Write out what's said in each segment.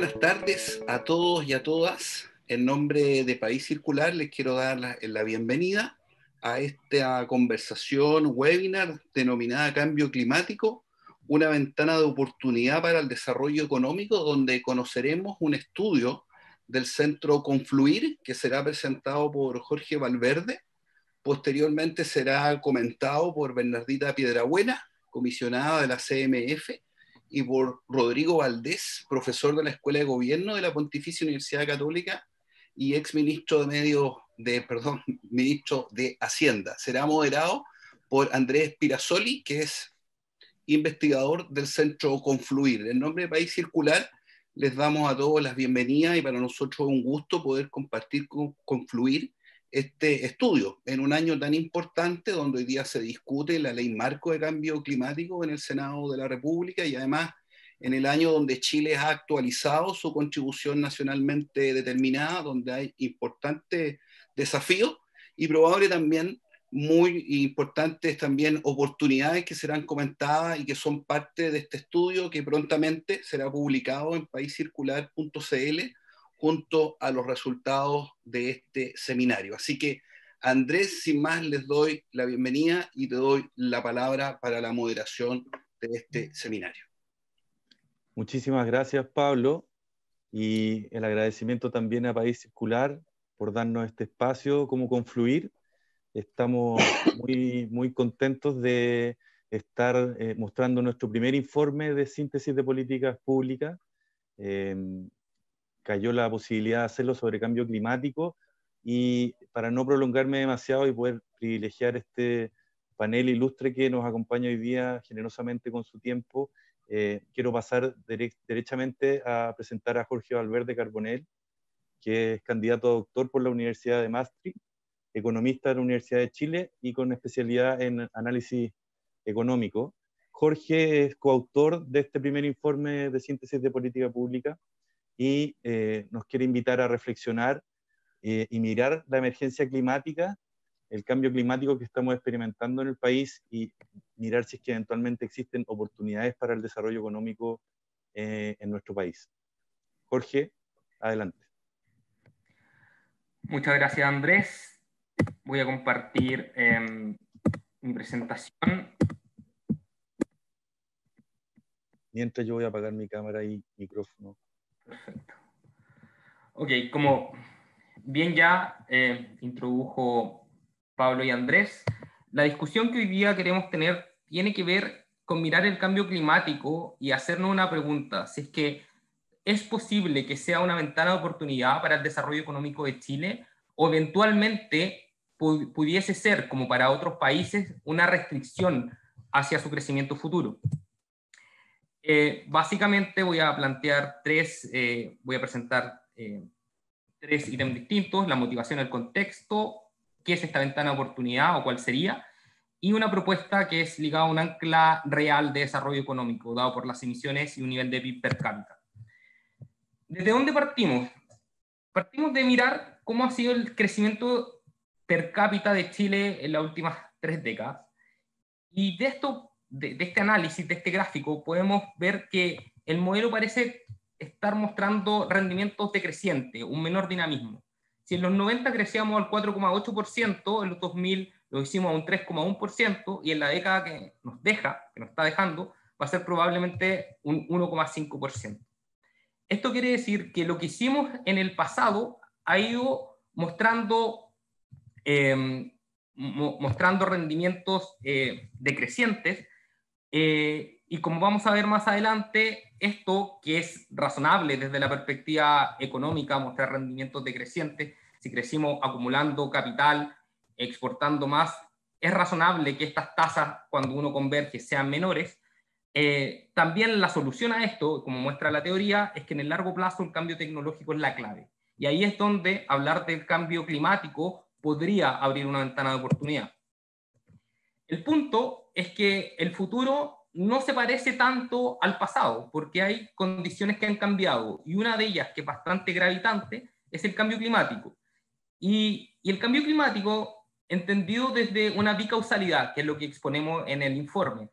Buenas tardes a todos y a todas. En nombre de País Circular les quiero dar la bienvenida a esta conversación webinar denominada Cambio Climático, una ventana de oportunidad para el desarrollo económico, donde conoceremos un estudio del Centro Confluir que será presentado por Jorge Valverde. Posteriormente será comentado por Bernardita Piedrabuena, comisionada de la CMF, y por Rodrigo Valdés, profesor de la Escuela de Gobierno de la Pontificia Universidad Católica y ex ministro ministro de Hacienda. Será moderado por Andrés Pirazzoli, que es investigador del Centro Confluir. En nombre de País Circular les damos a todos las bienvenidas y para nosotros es un gusto poder compartir con Confluir este estudio en un año tan importante donde hoy día se discute la ley marco de cambio climático en el Senado de la República y además en el año donde Chile ha actualizado su contribución nacionalmente determinada, donde hay importantes desafíos y probable también muy importantes también oportunidades que serán comentadas y que son parte de este estudio que prontamente será publicado en paiscircular.cl junto a los resultados de este seminario. Así que, Andrés, sin más, les doy la bienvenida y te doy la palabra para la moderación de este seminario. Muchísimas gracias, Pablo, y el agradecimiento también a País Circular por darnos este espacio como Confluir. Estamos muy contentos de estar mostrando nuestro primer informe de síntesis de políticas públicas. Cayó la posibilidad de hacerlo sobre cambio climático y para no prolongarme demasiado y poder privilegiar este panel ilustre que nos acompaña hoy día generosamente con su tiempo, quiero pasar derechamente a presentar a Jorge Valverde Carbonell, que es candidato a doctor por la Universidad de Maastricht, economista de la Universidad de Chile y con especialidad en análisis económico. Jorge es coautor de este primer informe de síntesis de política pública y nos quiere invitar a reflexionar y mirar la emergencia climática, el cambio climático que estamos experimentando en el país y mirar si es que eventualmente existen oportunidades para el desarrollo económico en nuestro país. Jorge, adelante. Muchas gracias, Andrés. Voy a compartir mi presentación. Mientras yo voy a apagar mi cámara y micrófono. Perfecto. Ok, como bien ya introdujo Pablo y Andrés, la discusión que hoy día queremos tener tiene que ver con mirar el cambio climático y hacernos una pregunta, si es que ¿es posible que sea una ventana de oportunidad para el desarrollo económico de Chile o eventualmente pudiese ser, como para otros países, una restricción hacia su crecimiento futuro? Básicamente voy a plantear voy a presentar tres ítems distintos: la motivación, el contexto, qué es esta ventana de oportunidad o cuál sería, y una propuesta que es ligada a un ancla real de desarrollo económico, dado por las emisiones y un nivel de PIB per cápita. ¿Desde dónde partimos? Partimos de mirar cómo ha sido el crecimiento per cápita de Chile en las últimas 3 décadas. Y de este análisis, de este gráfico, podemos ver que el modelo parece estar mostrando rendimientos decrecientes, un menor dinamismo. Si en los 90 crecíamos al 4,8%, en los 2000 lo hicimos a un 3,1%, y en la década que nos está dejando, va a ser probablemente un 1,5%. Esto quiere decir que lo que hicimos en el pasado ha ido mostrando rendimientos decrecientes, y como vamos a ver más adelante, esto, que es razonable desde la perspectiva económica, mostrar rendimientos decrecientes, si crecimos acumulando capital, exportando más, es razonable que estas tasas, cuando uno converge, sean menores. También la solución a esto, como muestra la teoría, es que en el largo plazo el cambio tecnológico es la clave. Y ahí es donde hablar del cambio climático podría abrir una ventana de oportunidad. El punto es que el futuro no se parece tanto al pasado, porque hay condiciones que han cambiado, y una de ellas, que es bastante gravitante, es el cambio climático. Y el cambio climático, entendido desde una bicausalidad, que es lo que exponemos en el informe.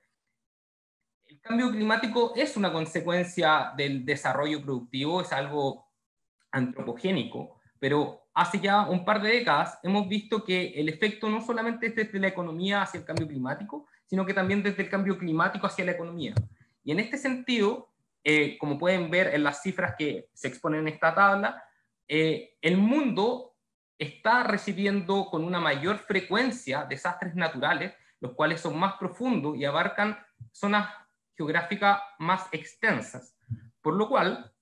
cambio climático es una consecuencia del desarrollo productivo, es algo antropogénico, pero hace ya un par de décadas hemos visto que el efecto no solamente es desde la economía hacia el cambio climático, sino que también desde el cambio climático hacia la economía. Y en este sentido, como pueden ver en las cifras que se exponen en esta tabla, el mundo está recibiendo con una mayor frecuencia desastres naturales, los cuales son más profundos y abarcan zonas geográficas más extensas. Por lo cual,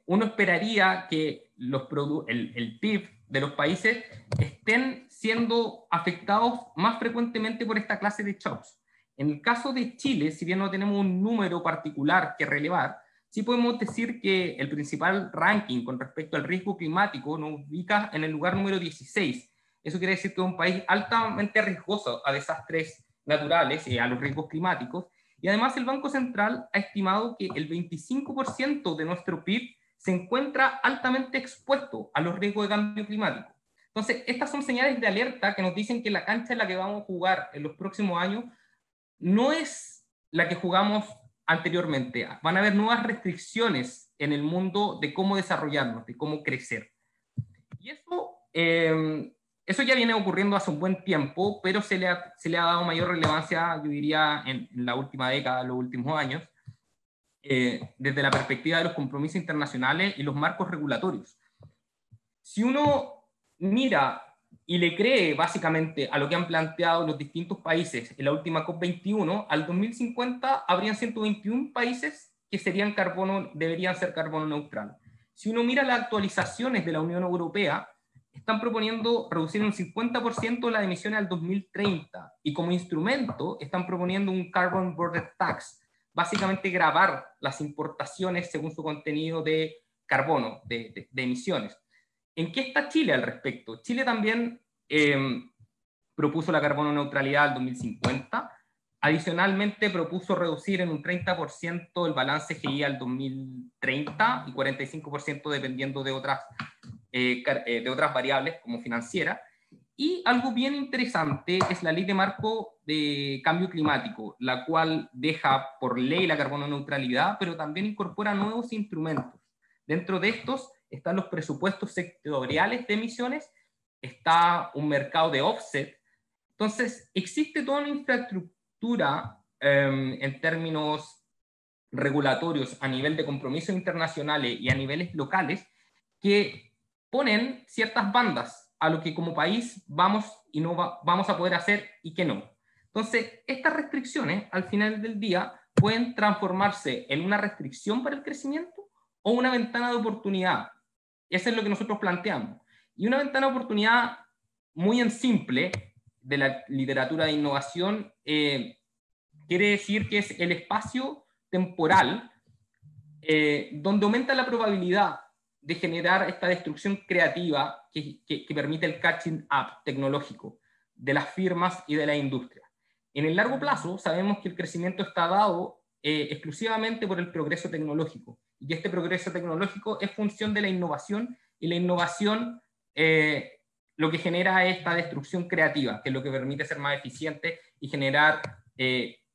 uno esperaría que el PIB de los países estén siendo afectados más frecuentemente por esta clase de shocks. En el caso de Chile, si bien no tenemos un número particular que relevar, sí podemos decir que el principal ranking con respecto al riesgo climático nos ubica en el lugar número 16. Eso quiere decir que es un país altamente riesgoso a desastres naturales y a los riesgos climáticos. Y además el Banco Central ha estimado que el 25% de nuestro PIB se encuentra altamente expuesto a los riesgos de cambio climático. Entonces, estas son señales de alerta que nos dicen que la cancha en la que vamos a jugar en los próximos años no es la que jugamos anteriormente. Van a haber nuevas restricciones en el mundo de cómo desarrollarnos, de cómo crecer. Y eso ya viene ocurriendo hace un buen tiempo, pero se le ha dado mayor relevancia, yo diría, en la última década, en los últimos años, desde la perspectiva de los compromisos internacionales y los marcos regulatorios. Si uno mira y le cree básicamente a lo que han planteado los distintos países en la última COP21, al 2050 habrían 121 países que deberían ser carbono neutral. Si uno mira las actualizaciones de la Unión Europea, están proponiendo reducir un 50% las emisiones al 2030 y como instrumento están proponiendo un Carbon Border Tax, básicamente gravar las importaciones según su contenido de carbono, de emisiones. ¿En qué está Chile al respecto? Chile también propuso la carbono neutralidad al 2050. Adicionalmente propuso reducir en un 30% el balance GI al 2030 y 45% dependiendo de otras variables como financiera. Y algo bien interesante es la ley de marco de cambio climático, la cual deja por ley la carbono neutralidad, pero también incorpora nuevos instrumentos. Dentro de estos están los presupuestos sectoriales de emisiones, está un mercado de offset. Entonces, existe toda una infraestructura en términos regulatorios a nivel de compromisos internacionales y a niveles locales que ponen ciertas bandas a lo que como país vamos y no vamos a poder hacer y que no. Entonces, estas restricciones al final del día pueden transformarse en una restricción para el crecimiento o una ventana de oportunidad. Eso es lo que nosotros planteamos. Y una ventana de oportunidad muy en simple de la literatura de innovación quiere decir que es el espacio temporal donde aumenta la probabilidad de generar esta destrucción creativa que permite el catching up tecnológico de las firmas y de la industria. En el largo plazo sabemos que el crecimiento está dado exclusivamente por el progreso tecnológico, y este progreso tecnológico es función de la innovación, y la innovación lo que genera es esta destrucción creativa, que es lo que permite ser más eficiente y generar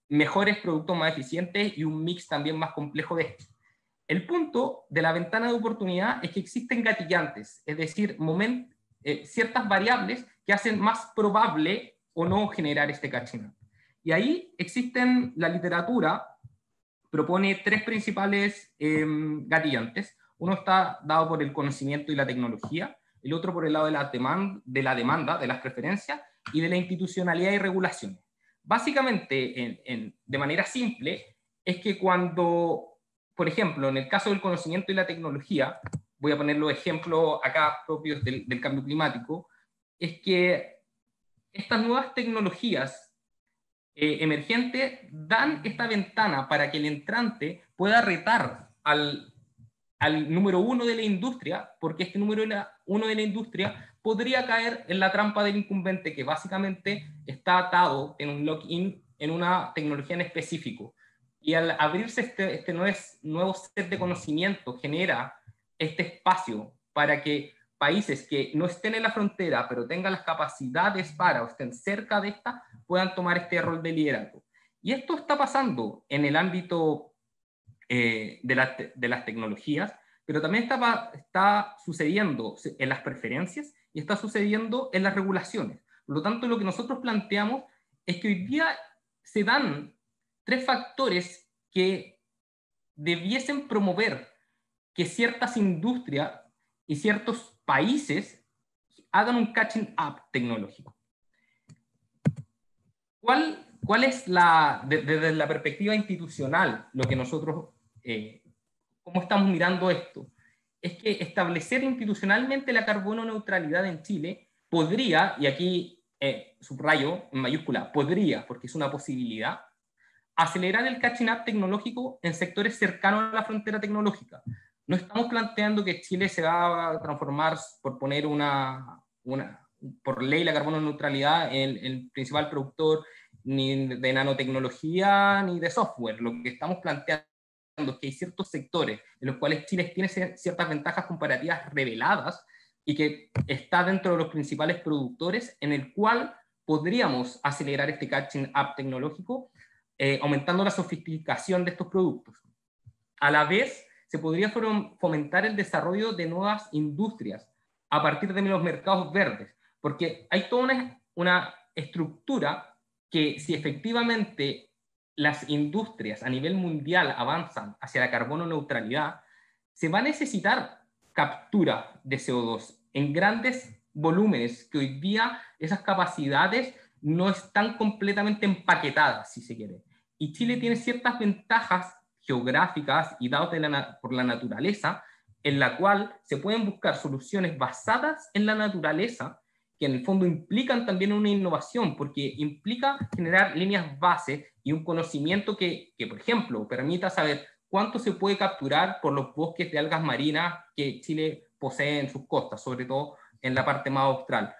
mejores productos más eficientes y un mix también más complejo de estos. El punto de la ventana de oportunidad es que existen gatillantes, es decir, ciertas variables que hacen más probable o no generar este catching up. Y ahí existen, la literatura propone tres principales gatillantes. Uno está dado por el conocimiento y la tecnología, el otro por el lado de la demanda, de las preferencias, y de la institucionalidad y regulación. Básicamente, de manera simple, es que cuando, por ejemplo, en el caso del conocimiento y la tecnología, voy a poner los ejemplos acá propios del cambio climático, es que estas nuevas tecnologías emergentes dan esta ventana para que el entrante pueda retar al número uno de la industria, porque este número uno de la industria podría caer en la trampa del incumbente, que básicamente está atado en un lock-in en una tecnología en específico. Y al abrirse este nuevo set de conocimiento, genera este espacio para que países que no estén en la frontera, pero tengan las capacidades para o estén cerca de esta, puedan tomar este rol de liderazgo. Y esto está pasando en el ámbito de las tecnologías, pero también está sucediendo en las preferencias y está sucediendo en las regulaciones. Por lo tanto, lo que nosotros planteamos es que hoy día se dan 3 factores que debiesen promover que ciertas industrias y ciertos países hagan un catching up tecnológico. ¿Cuál es desde la perspectiva institucional, lo que nosotros, cómo estamos mirando esto? Es que establecer institucionalmente la carbono neutralidad en Chile podría, y aquí subrayo en mayúscula, podría, porque es una posibilidad, acelerar el catching up tecnológico en sectores cercanos a la frontera tecnológica. No estamos planteando que Chile se va a transformar, por poner por ley la carbono neutralidad, en el principal productor ni de nanotecnología ni de software. Lo que estamos planteando es que hay ciertos sectores en los cuales Chile tiene ciertas ventajas comparativas reveladas y que está dentro de los principales productores, en el cual podríamos acelerar este catching up tecnológico, aumentando la sofisticación de estos productos. A la vez, se podría fomentar el desarrollo de nuevas industrias a partir de los mercados verdes, porque hay toda una estructura que, si efectivamente las industrias a nivel mundial avanzan hacia la carbono neutralidad, se va a necesitar captura de CO2 en grandes volúmenes, que hoy día esas capacidades no están completamente empaquetadas, si se quiere. Y Chile tiene ciertas ventajas geográficas y dados por la naturaleza, en la cual se pueden buscar soluciones basadas en la naturaleza, que en el fondo implican también una innovación, porque implica generar líneas base y un conocimiento que, por ejemplo, permita saber cuánto se puede capturar por los bosques de algas marinas que Chile posee en sus costas, sobre todo en la parte más austral.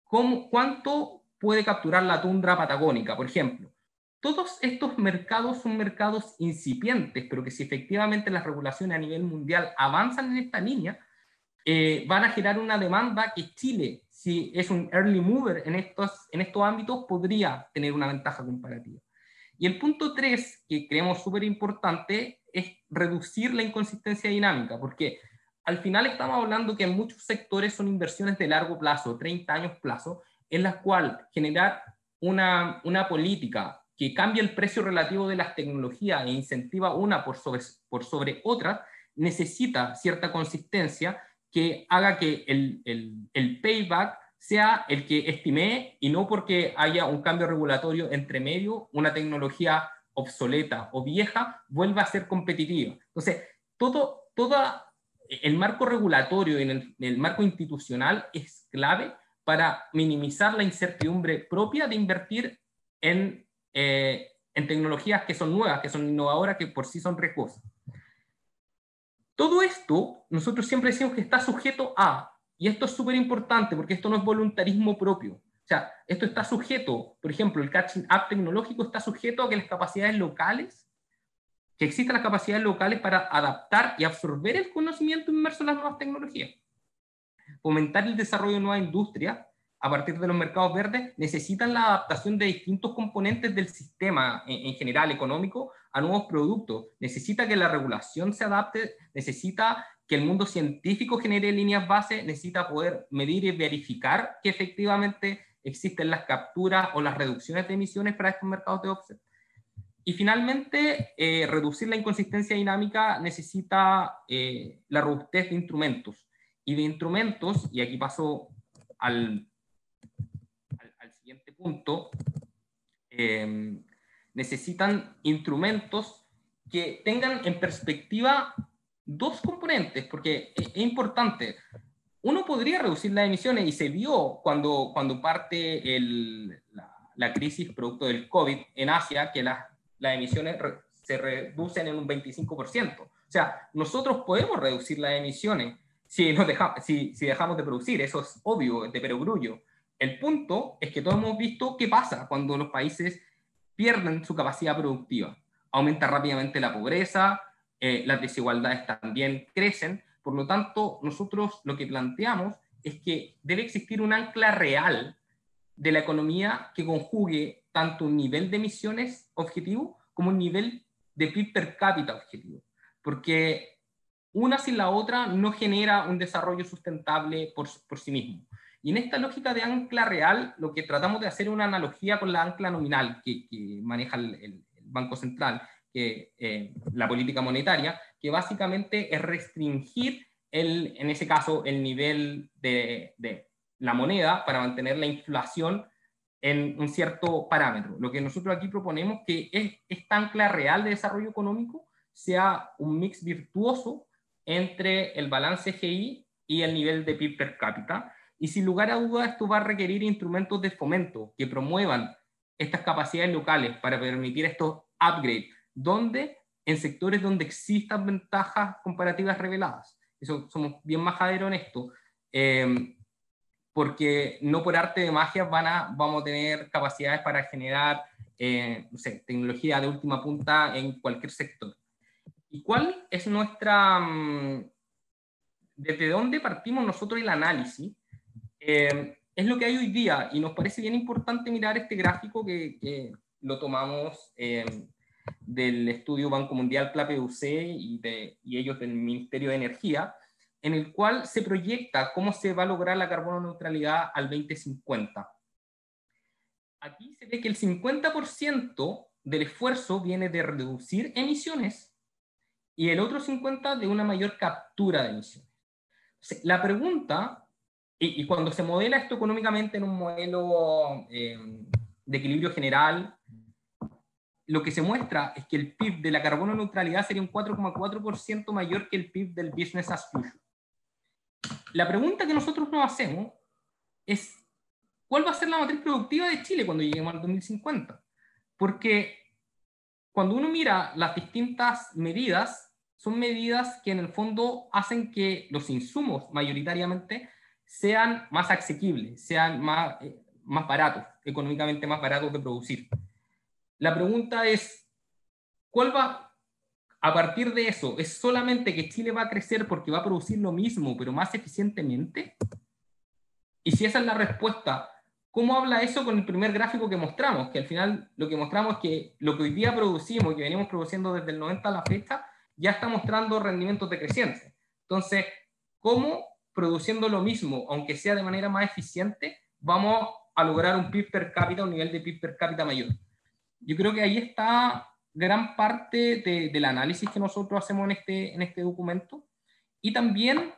¿Cuánto puede capturar la tundra patagónica, por ejemplo? Todos estos mercados son mercados incipientes, pero que si efectivamente las regulaciones a nivel mundial avanzan en esta línea, van a generar una demanda que Chile, si es un early mover en estos ámbitos, podría tener una ventaja comparativa. Y el punto 3, que creemos súper importante, es reducir la inconsistencia dinámica, porque al final estamos hablando que en muchos sectores son inversiones de largo plazo, 30 años plazo, en las cuales generar una política que cambie el precio relativo de las tecnologías e incentiva una por sobre otras, necesita cierta consistencia que haga que el payback sea el que estimé, y no porque haya un cambio regulatorio entre medio, una tecnología obsoleta o vieja vuelva a ser competitiva. Entonces, todo el marco regulatorio en el marco institucional es clave para minimizar la incertidumbre propia de invertir en tecnologías que son nuevas, que son innovadoras, que por sí son riesgosas. Todo esto, nosotros siempre decimos que está sujeto a, y esto es súper importante porque esto no es voluntarismo propio. O sea, esto está sujeto, por ejemplo, el catching up tecnológico está sujeto a que las capacidades locales, que existan las capacidades locales para adaptar y absorber el conocimiento inmerso en las nuevas tecnologías. Fomentar el desarrollo de nuevas industrias a partir de los mercados verdes necesitan la adaptación de distintos componentes del sistema en general económico a nuevos productos. Necesita que la regulación se adapte, necesita que el mundo científico genere líneas base, necesita poder medir y verificar que efectivamente existen las capturas o las reducciones de emisiones para estos mercados de offset. Y finalmente, reducir la inconsistencia dinámica necesita la robustez de instrumentos. Y de instrumentos, y aquí paso al siguiente punto, necesitan instrumentos que tengan en perspectiva 2 componentes, porque es importante. Uno podría reducir las emisiones, y se vio cuando parte la crisis producto del COVID en Asia, que las emisiones se reducen en un 25%. O sea, nosotros podemos reducir las emisiones si dejamos de producir, eso es obvio, de perogrullo. El punto es que todos hemos visto qué pasa cuando los países pierden su capacidad productiva. Aumenta rápidamente la pobreza, las desigualdades también crecen. Por lo tanto, nosotros lo que planteamos es que debe existir un ancla real de la economía que conjugue tanto un nivel de emisiones objetivo como un nivel de PIB per cápita objetivo, porque una sin la otra no genera un desarrollo sustentable por sí mismo. Y en esta lógica de ancla real, lo que tratamos de hacer es una analogía con la ancla nominal que maneja el Banco Central, la política monetaria, que básicamente es restringir, en ese caso, el nivel de la moneda para mantener la inflación en un cierto parámetro. Lo que nosotros aquí proponemos que esta ancla real de desarrollo económico sea un mix virtuoso entre el balance GI y el nivel de PIB per cápita, y sin lugar a dudas esto va a requerir instrumentos de fomento que promuevan estas capacidades locales para permitir estos upgrades, donde en sectores donde existan ventajas comparativas reveladas. Eso, somos bien majaderos en esto, porque no por arte de magia vamos a tener capacidades para generar no sé, tecnología de última punta en cualquier sector. ¿Y cuál es nuestra... desde dónde partimos nosotros el análisis? Es lo que hay hoy día, y nos parece bien importante mirar este gráfico que lo tomamos del estudio Banco Mundial, PLAPEUC y ellos del Ministerio de Energía, en el cual se proyecta cómo se va a lograr la carbono neutralidad al 2050. Aquí se ve que el 50% del esfuerzo viene de reducir emisiones y el otro 50% de una mayor captura de emisiones. La pregunta, y cuando se modela esto económicamente en un modelo de equilibrio general, lo que se muestra es que el PIB de la carbono neutralidad sería un 4,4% mayor que el PIB del business as usual. La pregunta que nosotros nos hacemos es, ¿cuál va a ser la matriz productiva de Chile cuando lleguemos al 2050? Porque cuando uno mira las distintas medidas, son medidas que en el fondo hacen que los insumos mayoritariamente sean más asequibles, sean más baratos, económicamente más baratos de producir. La pregunta es, ¿cuál va a partir de eso? ¿Es solamente que Chile va a crecer porque va a producir lo mismo, pero más eficientemente? Y si esa es la respuesta, ¿cómo habla eso con el primer gráfico que mostramos? Que al final lo que mostramos es que lo que hoy día producimos, que venimos produciendo desde el 90 a la fecha, ya está mostrando rendimientos decrecientes. Entonces, ¿cómo produciendo lo mismo, aunque sea de manera más eficiente, vamos a lograr un PIB per cápita, un nivel de PIB per cápita mayor? Yo creo que ahí está gran parte del análisis que nosotros hacemos en este documento, y también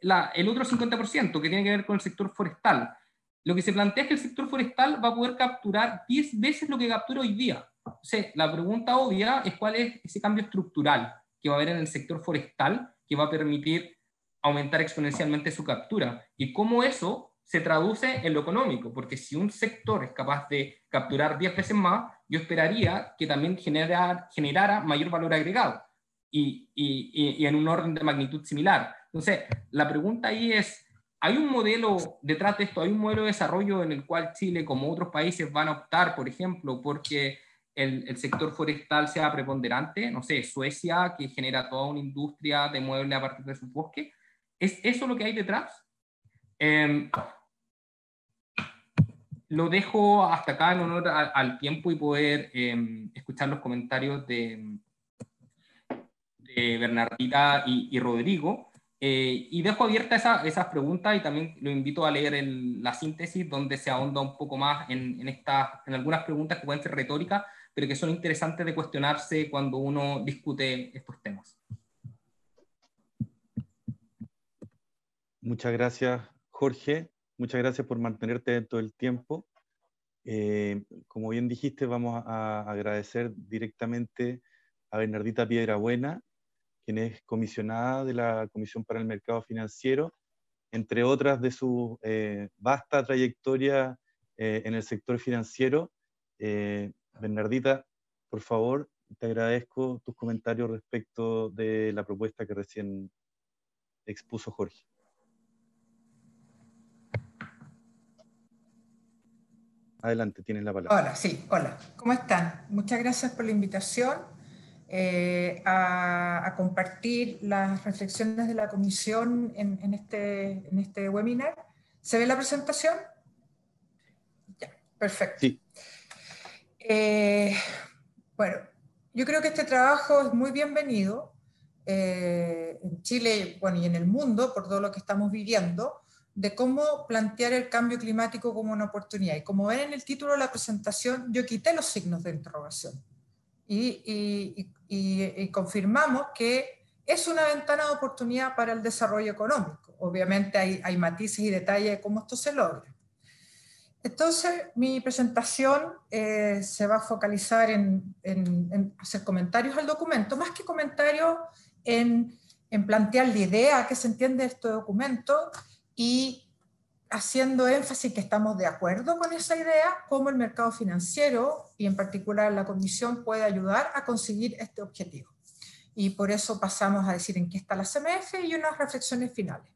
el otro 50% que tiene que ver con el sector forestal. Lo que se plantea es que el sector forestal va a poder capturar 10 veces lo que captura hoy día. O sea, la pregunta obvia es cuál es ese cambio estructural que va a haber en el sector forestal que va a permitir aumentar exponencialmente su captura, y cómo eso se traduce en lo económico, porque si un sector es capaz de capturar 10 veces más, yo esperaría que también generara mayor valor agregado y en un orden de magnitud similar. Entonces, la pregunta ahí es, ¿hay un modelo detrás de esto? ¿Hay un modelo de desarrollo en el cual Chile, como otros países, van a optar, por ejemplo, porque el sector forestal sea preponderante? No sé, Suecia, que genera toda una industria de muebles a partir de sus bosques. ¿Es eso lo que hay detrás? Lo dejo hasta acá en honor al tiempo y poder escuchar los comentarios de Bernardita y Rodrigo, y dejo abiertas esas preguntas, y también lo invito a leer la síntesis donde se ahonda un poco más en algunas preguntas que pueden ser retóricas, pero que son interesantes de cuestionarse cuando uno discute estos temas. Muchas gracias, Jorge. Muchas gracias por mantenerte dentro del tiempo. Como bien dijiste, vamos a agradecer directamente a Bernardita Piedrabuena, quien es comisionada de la Comisión para el Mercado Financiero, entre otras de su vasta trayectoria en el sector financiero. Bernardita, por favor, te agradezco tus comentarios respecto de la propuesta que recién expuso Jorge. Adelante, tienes la palabra. Hola, sí, hola. ¿Cómo están? Muchas gracias por la invitación a compartir las reflexiones de la comisión en este webinar. ¿Se ve la presentación? Ya, perfecto. Sí. Bueno, yo creo que este trabajo es muy bienvenido en Chile, bueno, y en el mundo, por todo lo que estamos viviendo, de cómo plantear el cambio climático como una oportunidad. Y como ven en el título de la presentación, yo quité los signos de interrogación y confirmamos que es una ventana de oportunidad para el desarrollo económico. Obviamente hay matices y detalles de cómo esto se logra. Entonces, mi presentación se va a focalizar en hacer comentarios al documento, más que comentarios en plantear la idea que se entiende de este documento y haciendo énfasis que estamos de acuerdo con esa idea, cómo el mercado financiero y en particular la Comisión puede ayudar a conseguir este objetivo. Y por eso pasamos a decir en qué está la CMF y unas reflexiones finales.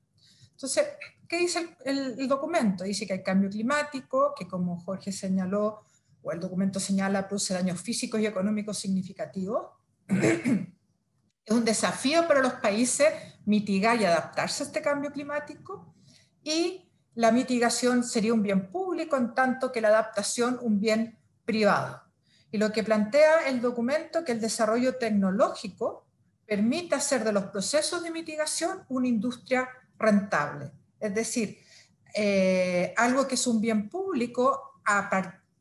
Entonces, ¿qué dice el documento? Dice que hay cambio climático, que como Jorge señaló, o el documento señala, produce daños físicos y económicos significativos. Es un desafío para los países mitigar y adaptarse a este cambio climático, y la mitigación sería un bien público en tanto que la adaptación un bien privado. Y lo que plantea el documento es que el desarrollo tecnológico permite hacer de los procesos de mitigación una industria rentable. Es decir, algo que es un bien público,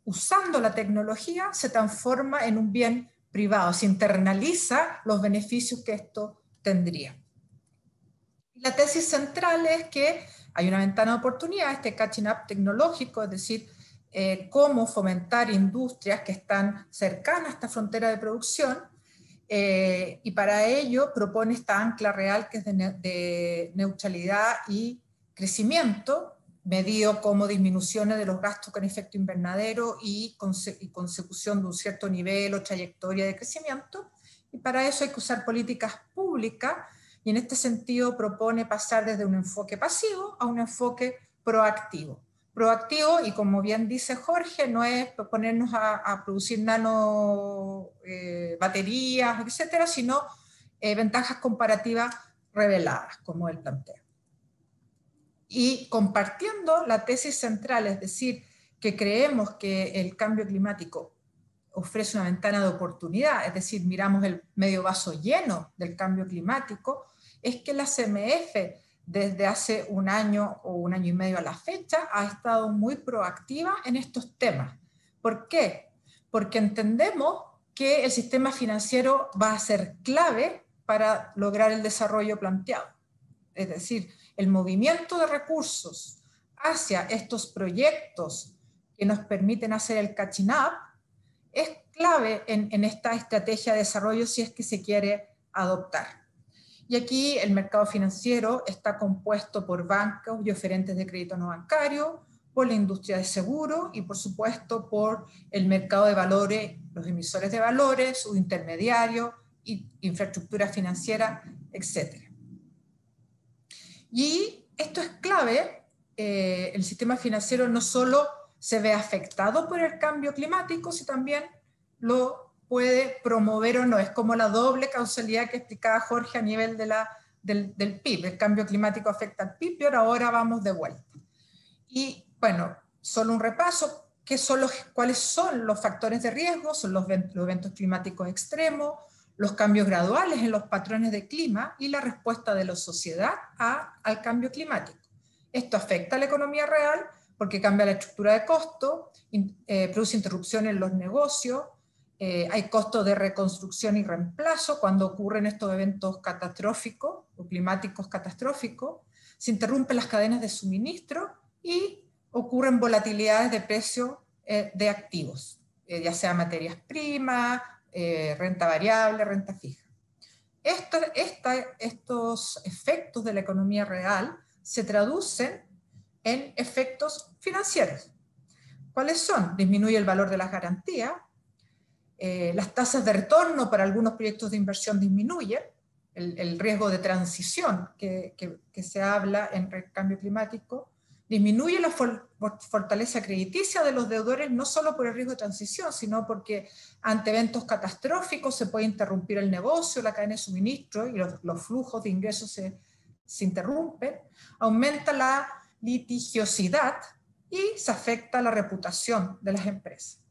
usando la tecnología, se transforma en un bien privado, se internaliza los beneficios que esto tendría. La tesis central es que hay una ventana de oportunidad, este catching up tecnológico, es decir, cómo fomentar industrias que están cercanas a esta frontera de producción, y para ello propone esta ancla real que es de neutralidad y crecimiento, medido como disminuciones de los gastos con efecto invernadero y consecución de un cierto nivel o trayectoria de crecimiento, y para eso hay que usar políticas públicas, y en este sentido propone pasar desde un enfoque pasivo a un enfoque proactivo. Proactivo, y como bien dice Jorge, no es ponernos a producir nano baterías, etcétera, sino ventajas comparativas reveladas, como él plantea. Y compartiendo la tesis central, es decir, que creemos que el cambio climático ofrece una ventana de oportunidad, es decir, miramos el medio vaso lleno del cambio climático, es que la CMF desde hace un año o un año y medio a la fecha ha estado muy proactiva en estos temas. ¿Por qué? Porque entendemos que el sistema financiero va a ser clave para lograr el desarrollo planteado. Es decir, el movimiento de recursos hacia estos proyectos que nos permiten hacer el catching up es clave en esta estrategia de desarrollo si es que se quiere adoptar. Y aquí el mercado financiero está compuesto por bancos y oferentes de crédito no bancario, por la industria de seguro y por supuesto por el mercado de valores, los emisores de valores, sus intermediarios, infraestructura financiera, etc. Y esto es clave, el sistema financiero no solo se ve afectado por el cambio climático, sino también lo puede promover o no. Es como la doble causalidad que explicaba Jorge a nivel del PIB. El cambio climático afecta al PIB, pero ahora vamos de vuelta. Y bueno, solo un repaso, ¿cuáles son los factores de riesgo? Son los eventos climáticos extremos, los cambios graduales en los patrones de clima y la respuesta de la sociedad al cambio climático. Esto afecta a la economía real porque cambia la estructura de costo, produce interrupciones en los negocios, hay costos de reconstrucción y reemplazo cuando ocurren estos eventos catastróficos o climáticos catastróficos, se interrumpen las cadenas de suministro y ocurren volatilidades de precio de activos, ya sea materias primas, renta variable, renta fija. Estos efectos de la economía real se traducen en efectos financieros. ¿Cuáles son? Disminuye el valor de las garantías, las tasas de retorno para algunos proyectos de inversión disminuyen, el riesgo de transición que se habla en el cambio climático, disminuye la fortaleza crediticia de los deudores, no solo por el riesgo de transición, sino porque ante eventos catastróficos se puede interrumpir el negocio, la cadena de suministro, y los flujos de ingresos se interrumpen, aumenta la litigiosidad y se afecta la reputación de las empresas.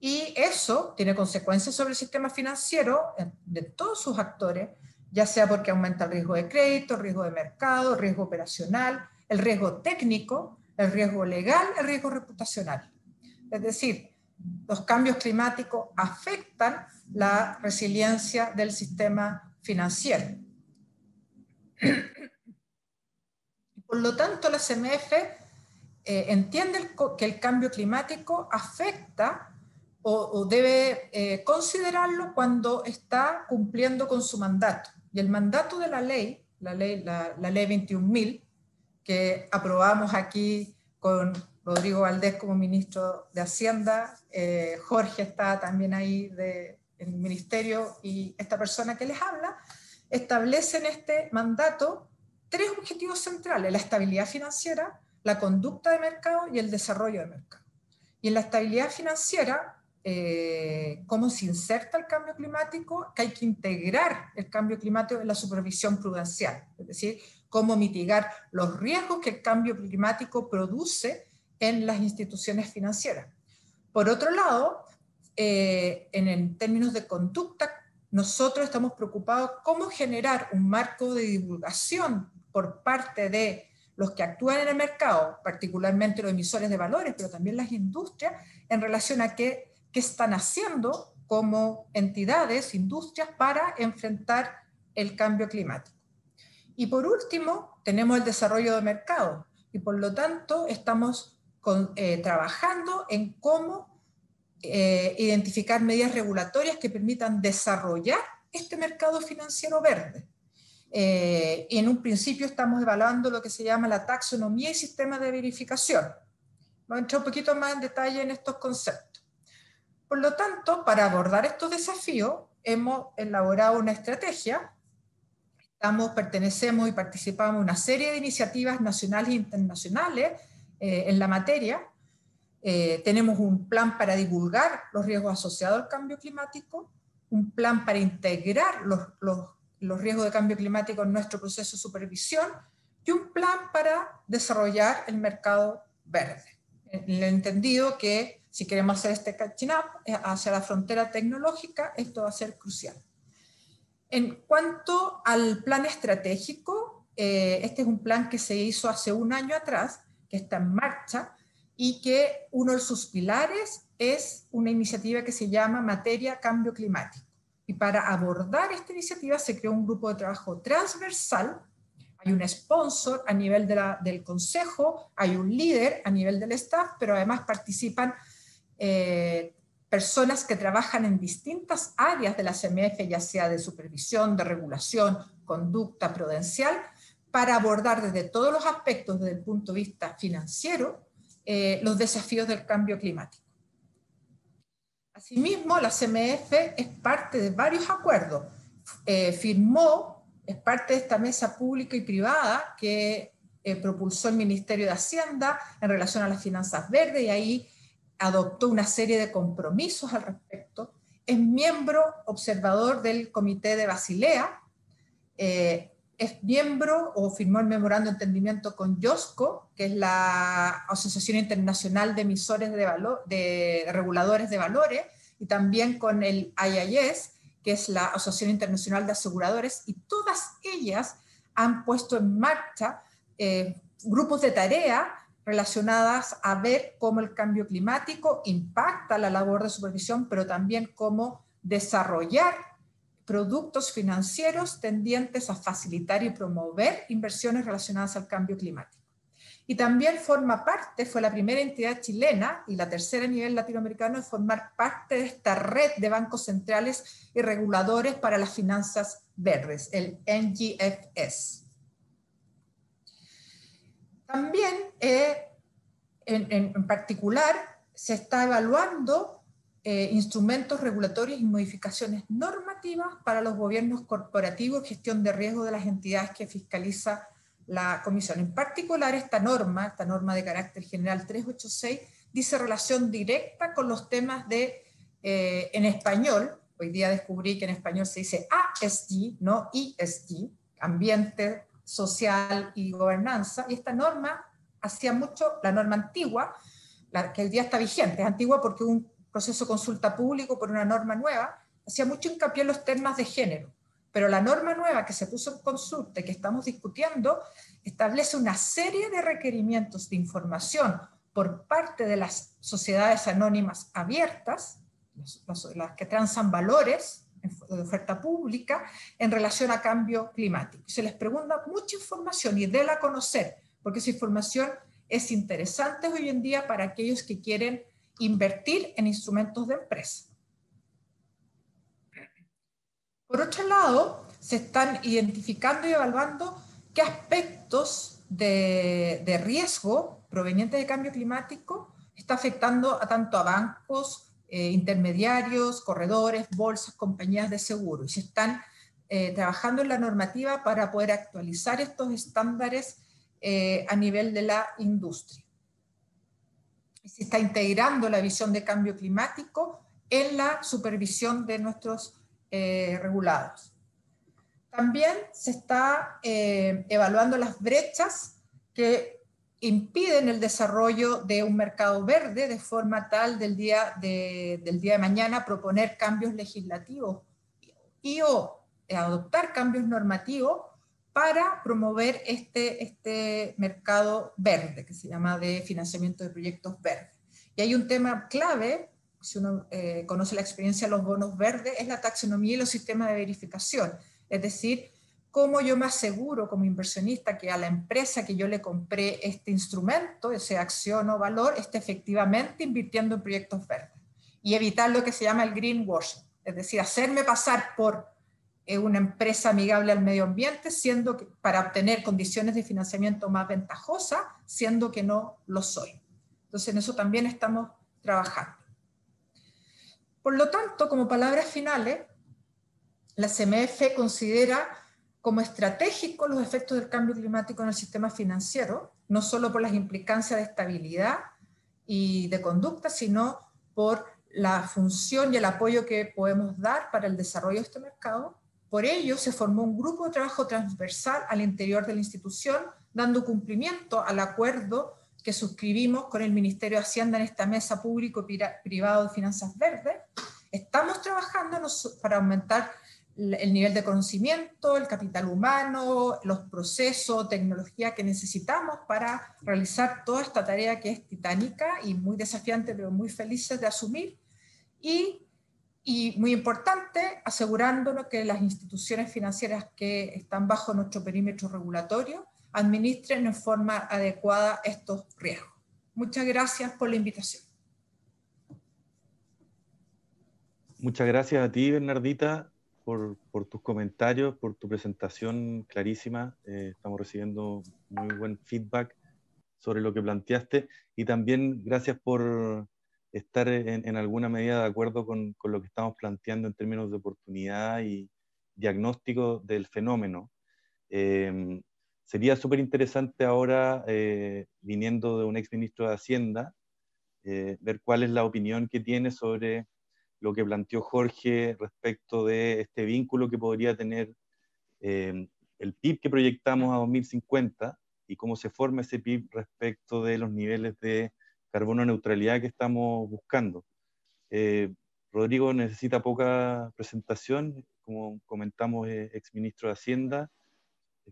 Y eso tiene consecuencias sobre el sistema financiero de todos sus actores, ya sea porque aumenta el riesgo de crédito, el riesgo de mercado, el riesgo operacional, el riesgo técnico, el riesgo legal, el riesgo reputacional. Es decir, los cambios climáticos afectan la resiliencia del sistema financiero. Por lo tanto, la CMF entiende que el cambio climático afecta o debe considerarlo cuando está cumpliendo con su mandato. Y el mandato de la ley 21.000, que aprobamos aquí con Rodrigo Valdés como ministro de Hacienda, Jorge está también ahí en el ministerio, y esta persona que les habla, establece en este mandato 3 objetivos centrales: la estabilidad financiera, la conducta de mercado y el desarrollo de mercado. Y en la estabilidad financiera, cómo se inserta el cambio climático, que hay que integrar el cambio climático en la supervisión prudencial, es decir, cómo mitigar los riesgos que el cambio climático produce en las instituciones financieras. Por otro lado, en términos de conducta, nosotros estamos preocupados cómo generar un marco de divulgación por parte de los que actúan en el mercado, particularmente los emisores de valores, pero también las industrias, en relación a qué están haciendo como entidades, industrias, para enfrentar el cambio climático. Y por último, tenemos el desarrollo de mercado, y por lo tanto estamos trabajando en cómo identificar medidas regulatorias que permitan desarrollar este mercado financiero verde. Y en un principio estamos evaluando lo que se llama la taxonomía y sistema de verificación. Vamos a entrar un poquito más en detalle en estos conceptos. Por lo tanto, para abordar estos desafíos, hemos elaborado una estrategia. Pertenecemos y participamos en una serie de iniciativas nacionales e internacionales en la materia. Tenemos un plan para divulgar los riesgos asociados al cambio climático, un plan para integrar los riesgos de cambio climático en nuestro proceso de supervisión, y un plan para desarrollar el mercado verde. En el entendido que si queremos hacer este catching up hacia la frontera tecnológica, esto va a ser crucial. En cuanto al plan estratégico, este es un plan que se hizo hace un año atrás, que está en marcha, y que uno de sus pilares es una iniciativa que se llama Materia Cambio Climático. Y para abordar esta iniciativa se creó un grupo de trabajo transversal. Hay un sponsor a nivel del consejo, hay un líder a nivel del staff, pero además participan personas que trabajan en distintas áreas de la CMF, ya sea de supervisión, de regulación, conducta prudencial, para abordar desde todos los aspectos, desde el punto de vista financiero, los desafíos del cambio climático. Asimismo, la CMF es parte de varios acuerdos. Es parte de esta mesa pública y privada que propulsó el Ministerio de Hacienda en relación a las finanzas verdes, y ahí adoptó una serie de compromisos al respecto. Es miembro observador del Comité de Basilea, es miembro o firmó el memorando de entendimiento con IOSCO, que es la Asociación Internacional de Emisores de Reguladores de Valores, y también con el IIS, que es la Asociación Internacional de Aseguradores, y todas ellas han puesto en marcha grupos de tarea relacionadas a ver cómo el cambio climático impacta la labor de supervisión, pero también cómo desarrollar productos financieros tendientes a facilitar y promover inversiones relacionadas al cambio climático. Y también forma parte, fue la primera entidad chilena y la tercera a nivel latinoamericano en formar parte de esta red de bancos centrales y reguladores para las finanzas verdes, el NGFS. También, en particular, se está evaluando instrumentos regulatorios y modificaciones normativas para los gobiernos corporativos y gestión de riesgo de las entidades que fiscaliza la Comisión. En particular, esta norma de carácter general 386, dice relación directa con los temas de, en español, hoy día descubrí que en español se dice ASG, no ESG, ambiente, social y gobernanza, y esta norma hacía mucho, la norma antigua, la que hoy día está vigente, es antigua porque proceso de consulta público por una norma nueva, hacía mucho hincapié en los temas de género, pero la norma nueva que se puso en consulta y que estamos discutiendo establece una serie de requerimientos de información por parte de las sociedades anónimas abiertas, las que transan valores de oferta pública en relación a cambio climático. Se les pregunta mucha información y déla a conocer, porque esa información es interesante hoy en día para aquellos que quieren invertir en instrumentos de empresa. Por otro lado, se están identificando y evaluando qué aspectos de riesgo provenientes del cambio climático está afectando tanto a bancos, intermediarios, corredores, bolsas, compañías de seguro. Y se están trabajando en la normativa para poder actualizar estos estándares a nivel de la industria. Y se está integrando la visión de cambio climático en la supervisión de nuestros regulados. También se está evaluando las brechas que impiden el desarrollo de un mercado verde, de forma tal del día de mañana proponer cambios legislativos y o adoptar cambios normativos para promover este mercado verde, que se llama de financiamiento de proyectos verdes. Y hay un tema clave, si uno conoce la experiencia de los bonos verdes, es la taxonomía y los sistemas de verificación. Es decir, cómo yo me aseguro como inversionista que a la empresa que yo le compré este instrumento, sea acción o valor, esté efectivamente invirtiendo en proyectos verdes. Y evitar lo que se llama el greenwashing, es decir, hacerme pasar por una empresa amigable al medio ambiente siendo que, para obtener condiciones de financiamiento más ventajosas, siendo que no lo soy. Entonces en eso también estamos trabajando. Por lo tanto, como palabras finales, la CMF considera como estratégico los efectos del cambio climático en el sistema financiero, no solo por las implicancias de estabilidad y de conducta, sino por la función y el apoyo que podemos dar para el desarrollo de este mercado. Por ello, se formó un grupo de trabajo transversal al interior de la institución, dando cumplimiento al acuerdo que suscribimos con el Ministerio de Hacienda en esta mesa público-privado de finanzas verdes. Estamos trabajando para aumentar el nivel de conocimiento, el capital humano, los procesos, tecnología que necesitamos para realizar toda esta tarea que es titánica y muy desafiante, pero muy felices de asumir. Y muy importante, asegurándonos que las instituciones financieras que están bajo nuestro perímetro regulatorio administren en forma adecuada estos riesgos. Muchas gracias por la invitación. Muchas gracias a ti, Bernardita, por tus comentarios, por tu presentación clarísima. Estamos recibiendo muy buen feedback sobre lo que planteaste y también gracias por estar en alguna medida de acuerdo con lo que estamos planteando en términos de oportunidad y diagnóstico del fenómeno. Sería súper interesante ahora, viniendo de un exministro de Hacienda, ver cuál es la opinión que tiene sobre lo que planteó Jorge respecto de este vínculo que podría tener el PIB que proyectamos a 2050 y cómo se forma ese PIB respecto de los niveles de carbono neutralidad que estamos buscando. Rodrigo necesita poca presentación, como comentamos, exministro de Hacienda,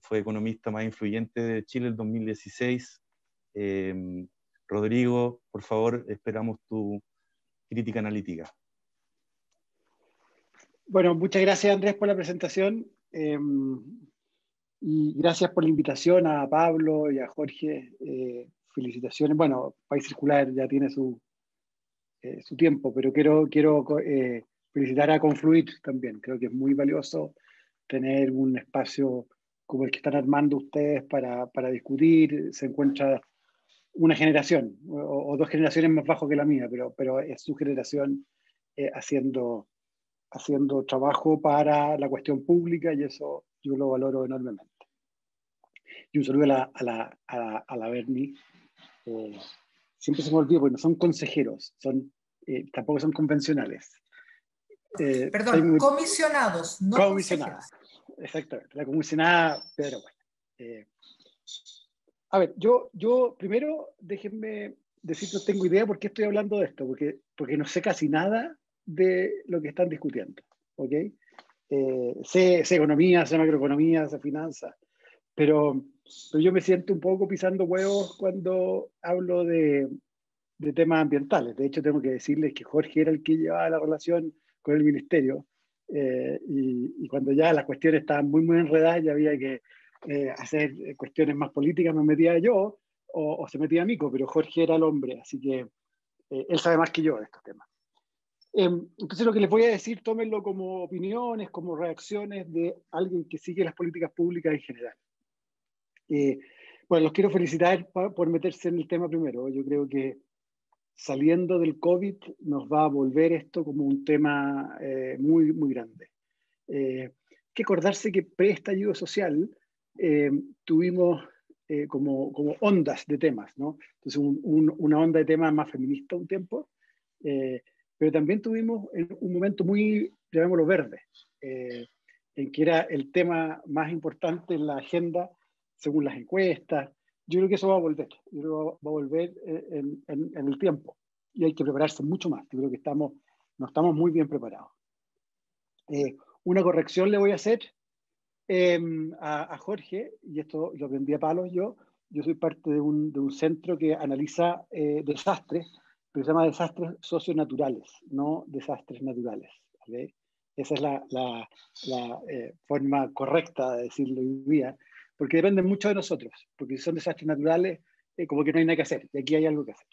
fue economista más influyente de Chile en 2016. Rodrigo, por favor, esperamos tu crítica analítica. Bueno, muchas gracias Andrés por la presentación y gracias por la invitación a Pablo y a Jorge. Felicitaciones. Bueno, País Circular ya tiene su tiempo, pero quiero felicitar a Confluir también. Creo que es muy valioso tener un espacio como el que están armando ustedes para discutir. Se encuentra una generación o dos generaciones más bajo que la mía, pero es su generación haciendo trabajo para la cuestión pública y eso yo lo valoro enormemente. Y un saludo a la Berni. Siempre se me olvida porque no son consejeros, tampoco son convencionales. Perdón, comisionados, no comisionadas. Exactamente, la comisionada, pero bueno. A ver, yo primero déjenme decir no tengo idea por qué estoy hablando de esto, porque no sé casi nada de lo que están discutiendo. ¿Ok? Sé economía, sé macroeconomía, sé finanzas, pero yo me siento un poco pisando huevos cuando hablo de temas ambientales. De hecho, tengo que decirles que Jorge era el que llevaba la relación con el ministerio, y cuando ya las cuestiones estaban muy enredadas, ya había que hacer cuestiones más políticas, me metía yo, o se metía Mico, pero Jorge era el hombre, así que él sabe más que yo de estos temas. Entonces lo que les voy a decir, tómenlo como opiniones, como reacciones de alguien que sigue las políticas públicas en general. Bueno, los quiero felicitar por meterse en el tema primero. Yo creo que saliendo del COVID nos va a volver esto como un tema muy grande. Hay que acordarse que pre-estallido social tuvimos como ondas de temas, ¿no? Entonces una onda de temas más feminista un tiempo, pero también tuvimos un momento muy, llamémoslo, verde, en que era el tema más importante en la agenda según las encuestas. Yo creo que eso va a volver, yo creo que va a volver en el tiempo, y hay que prepararse mucho más. Yo creo que no estamos muy bien preparados. Una corrección le voy a hacer a Jorge, y esto lo aprendí a palos yo soy parte de un centro que analiza desastres, pero se llama desastres socionaturales, no desastres naturales. ¿Okay? Esa es la forma correcta de decirlo hoy día, porque dependen mucho de nosotros, porque si son desastres naturales, como que no hay nada que hacer, y aquí hay algo que hacer.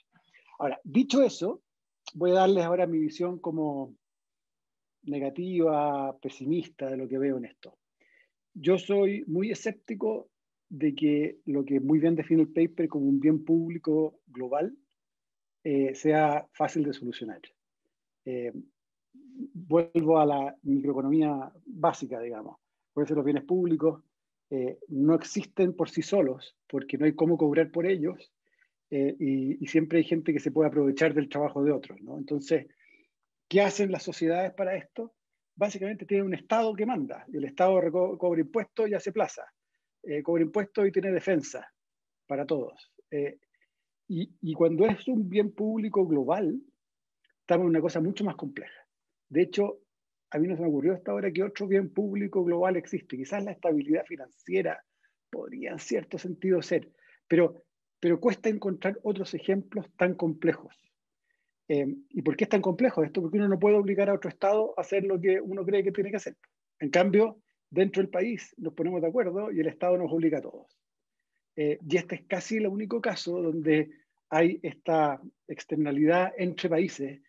Ahora, dicho eso, voy a darles ahora mi visión como negativa, pesimista de lo que veo en esto. Yo soy muy escéptico de que lo que muy bien define el paper como un bien público global sea fácil de solucionar. Vuelvo a la microeconomía básica, digamos. Por eso los bienes públicos no existen por sí solos, porque no hay cómo cobrar por ellos, y siempre hay gente que se puede aprovechar del trabajo de otros, ¿no? Entonces, ¿qué hacen las sociedades para esto? Básicamente tienen un Estado que manda, y el Estado cobra impuestos y hace plaza, cobra impuestos y tiene defensa para todos. Y cuando es un bien público global, estamos en una cosa mucho más compleja. De hecho, a mí no se me ocurrió hasta ahora que otro bien público global existe. Quizás la estabilidad financiera podría en cierto sentido ser, pero cuesta encontrar otros ejemplos tan complejos. ¿Y por qué es tan complejo esto? Porque uno no puede obligar a otro Estado a hacer lo que uno cree que tiene que hacer. En cambio, dentro del país nos ponemos de acuerdo y el Estado nos obliga a todos. Y este es casi el único caso donde hay esta externalidad entre países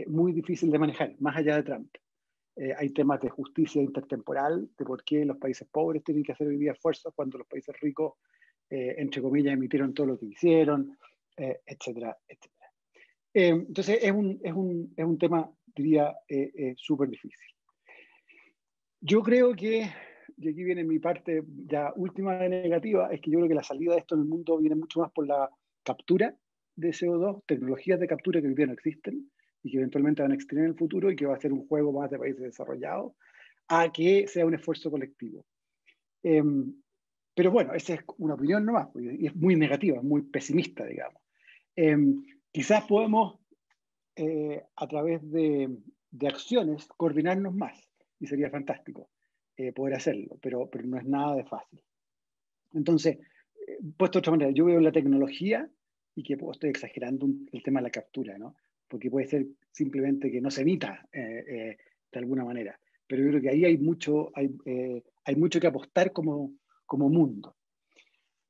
muy difícil de manejar, más allá de Trump. Hay temas de justicia intertemporal, de por qué los países pobres tienen que hacer hoy día esfuerzos cuando los países ricos, entre comillas, emitieron todo lo que hicieron, etcétera, etcétera. Entonces es un tema, diría, súper difícil. Yo creo que, y aquí viene mi parte ya última negativa, es que yo creo que la salida de esto en el mundo viene mucho más por la captura de CO2, tecnologías de captura que hoy día no existen y que eventualmente van a existir en el futuro, y que va a ser un juego más de países desarrollados, a que sea un esfuerzo colectivo. Pero bueno, esa es una opinión nomás, y es muy negativa, muy pesimista, digamos. Quizás podemos, a través de acciones, coordinarnos más, y sería fantástico poder hacerlo, pero no es nada de fácil. Entonces, puesto de otra manera, yo veo la tecnología, y que estoy exagerando el tema de la captura, ¿no? Porque puede ser simplemente que no se emita de alguna manera, pero yo creo que ahí hay mucho que apostar como mundo.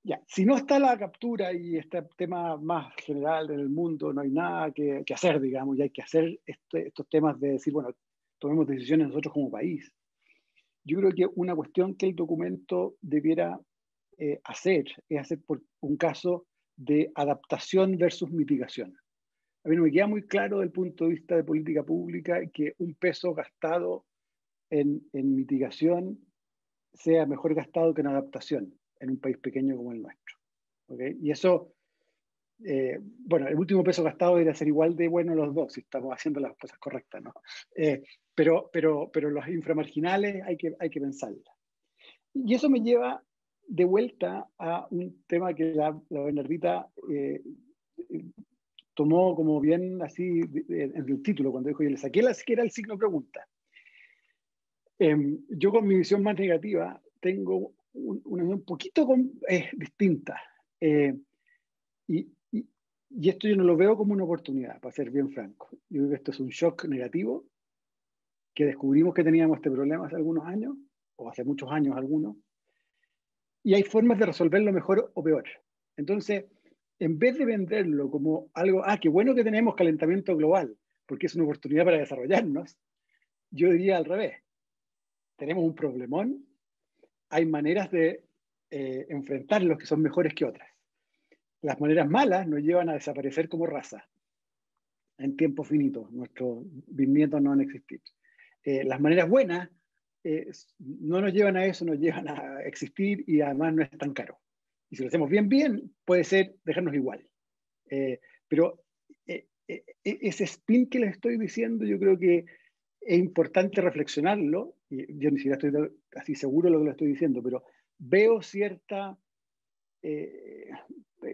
Ya, si no está la captura y este tema más general en el mundo, no hay nada que hacer, digamos, y hay que hacer estos temas de decir, bueno, tomemos decisiones nosotros como país. Yo creo que una cuestión que el documento debiera hacer es hacer por un caso de adaptación versus mitigación. A mí no me queda muy claro desde el punto de vista de política pública que un peso gastado en mitigación sea mejor gastado que en adaptación en un país pequeño como el nuestro. ¿Okay? Y eso, bueno, el último peso gastado debería ser igual de bueno los dos, si estamos haciendo las cosas correctas, ¿no? Pero los inframarginales hay que pensarlas. Y eso me lleva de vuelta a un tema que la Bernardita tomó como bien así en el título, cuando dijo, yo le saqué la siquiera el signo pregunta. Yo con mi visión más negativa tengo una visión un poquito distinta. Y esto yo no lo veo como una oportunidad, para ser bien franco. Yo creo que esto es un shock negativo, que descubrimos que teníamos este problema hace algunos años, o hace muchos años algunos, y hay formas de resolverlo mejor o peor. Entonces, en vez de venderlo como algo, qué bueno que tenemos calentamiento global, porque es una oportunidad para desarrollarnos, yo diría al revés. Tenemos un problemón, hay maneras de enfrentarlos que son mejores que otras. Las maneras malas nos llevan a desaparecer como raza en tiempo finito. Nuestros bisnietos no van a existir. Las maneras buenas no nos llevan a eso, nos llevan a existir y además no es tan caro. Y si lo hacemos bien, puede ser dejarnos igual. Pero ese spin que les estoy diciendo, yo creo que es importante reflexionarlo. Y yo ni siquiera estoy así seguro de lo que lo estoy diciendo, pero veo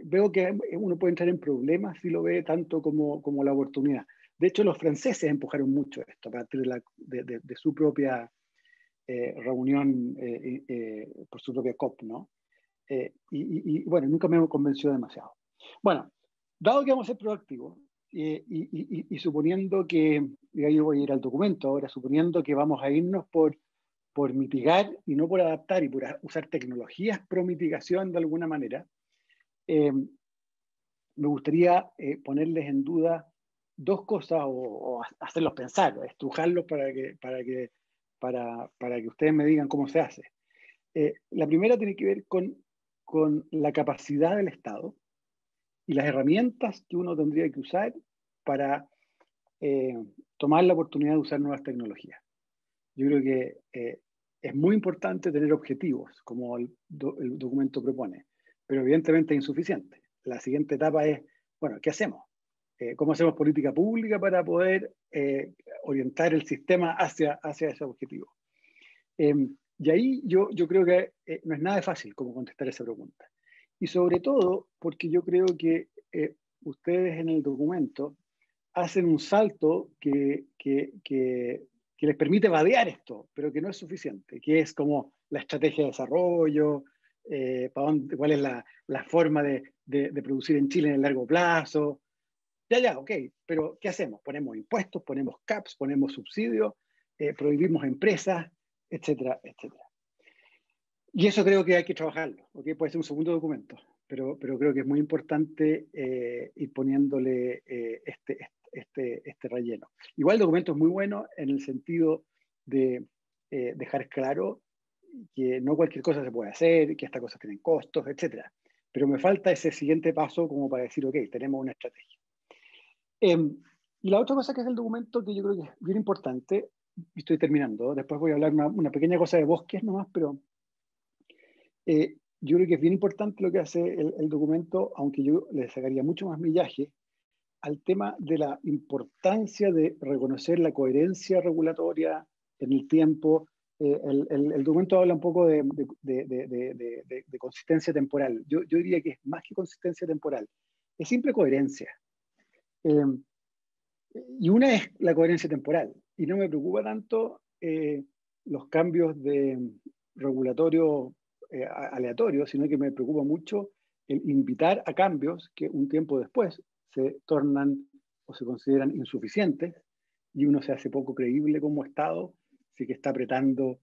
veo que uno puede entrar en problemas si lo ve tanto como la oportunidad. De hecho, los franceses empujaron mucho esto a partir de su propia reunión por su propia COP, ¿no? Y bueno, nunca me convenció demasiado. Bueno, dado que vamos a ser proactivos y suponiendo que, y ahí yo voy a ir al documento ahora, suponiendo que vamos a irnos por mitigar y no por adaptar y por usar tecnologías pro mitigación de alguna manera, me gustaría ponerles en duda dos cosas o hacerlos pensar, estrujarlos para que ustedes me digan cómo se hace. La primera tiene que ver con la capacidad del Estado y las herramientas que uno tendría que usar para tomar la oportunidad de usar nuevas tecnologías. Yo creo que es muy importante tener objetivos, como el documento propone, pero evidentemente es insuficiente. La siguiente etapa es, bueno, ¿qué hacemos? ¿Cómo hacemos política pública para poder orientar el sistema hacia ese objetivo? Y ahí yo creo que no es nada fácil cómo contestar esa pregunta. Y sobre todo porque yo creo que ustedes en el documento hacen un salto que les permite vadear esto, pero que no es suficiente, que es como la estrategia de desarrollo, cuál es la forma de producir en Chile en el largo plazo. Ya, ok, pero ¿qué hacemos? Ponemos impuestos, ponemos caps, ponemos subsidios, prohibimos empresas, etcétera, etcétera. Y eso creo que hay que trabajarlo, ¿okay? Puede ser un segundo documento, pero creo que es muy importante ir poniéndole este relleno. Igual el documento es muy bueno en el sentido de dejar claro que no cualquier cosa se puede hacer, que estas cosas tienen costos, etcétera. Pero me falta ese siguiente paso como para decir, ok, tenemos una estrategia. Y la otra cosa que es el documento que yo creo que es bien importante, y estoy terminando, después voy a hablar una pequeña cosa de bosques nomás, pero yo creo que es bien importante lo que hace el documento, aunque yo le sacaría mucho más millaje al tema de la importancia de reconocer la coherencia regulatoria en el tiempo. El documento habla un poco de consistencia temporal. Yo diría que es más que consistencia temporal, es simple coherencia. Y una es la coherencia temporal, y no me preocupa tanto los cambios regulatorios aleatorios, sino que me preocupa mucho el invitar a cambios que un tiempo después se tornan o se consideran insuficientes y uno se hace poco creíble como Estado, sí que está apretando